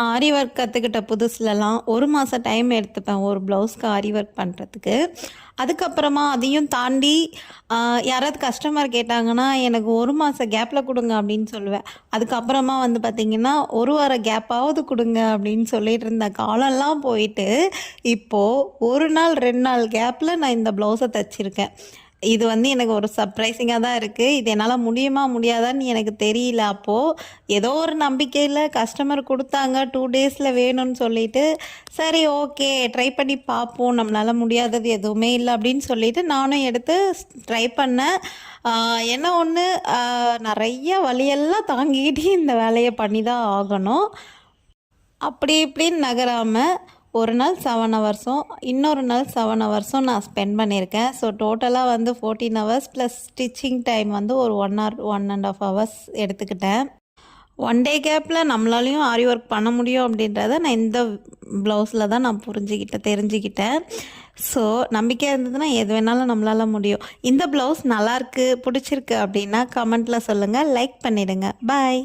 ஆரி work கற்றுக்கிட்ட புதுசுலலாம் 1 மாதம் time எடுத்துப்பேன் ஒரு ப்ளவுஸ்க்கு ஆரி ஒர்க் பண்ணுறதுக்கு. அதுக்கப்புறமா அதையும் தாண்டி யாராவது கஸ்டமர் கேட்டாங்கன்னா, எனக்கு 1 மாத கேப்பில் கொடுங்க அப்படின்னு சொல்லுவேன். அதுக்கப்புறமா வந்து பார்த்திங்கன்னா, 1 வார கேப்பாவது கொடுங்க அப்படின்னு சொல்லிட்டு இருந்த காலம்லாம் போயிட்டு, இப்போது 1 நாள் 2 நாள் கேப்பில் நான் இந்த ப்ளவுஸை தச்சிருக்கேன். இது வந்து எனக்கு ஒரு சர்ப்ரைசிங்கா தான் இருக்கு. இது என்னால முடியுமா? முடியாதான்னு எனக்கு தெரியல அப்போ. ஏதோ ஒரு நம்பிக்கையில கஸ்டமர் குடுத்தாங்க. 2 டேஸ்ல வேணும்னு சொல்லிட்டு, சரி ஓகே ட்ரை பண்ணி பார்ப்போம். நம்மளால முடியாதது எதுவுமே இல்ல அப்படின்னு சொல்லிட்டு நானும் எடுத்து ட்ரை பண்ணேன். என்ன ஒண்ணு நெறைய வலியெல்லாம் தாங்கிக்கிட்டு இந்த வேலைய பண்ணி தான் ஆகணும். அப்படி இப்படின்னு நகராம, ஒரு நாள் 7 ஹவர்ஸும், இன்னொரு நாள் 7 ஹவர்ஸும் நான் ஸ்பெண்ட் பண்ணியிருக்கேன். ஸோ டோட்டலாக வந்து 14 ஹவர்ஸ் ப்ளஸ் ஸ்டிச்சிங் டைம் வந்து ஒரு 1 ஆர் 1 1/2 ஹவர்ஸ் எடுத்துக்கிட்டேன். 1 டே கேப்பில் நம்மளாலையும் ஆரி ஒர்க் பண்ண முடியும் அப்படின்றத நான் இந்த ப்ளவுஸில் தான் நான் தெரிஞ்சுக்கிட்டேன். ஸோ நம்பிக்கையாக இருந்ததுன்னா எது வேணாலும் நம்மளால முடியும். இந்த ப்ளவுஸ் நல்லாயிருக்கு, பிடிச்சிருக்கு அப்படின்னா கமெண்ட்டில் சொல்லுங்கள், லைக் பண்ணிவிடுங்க. பாய்.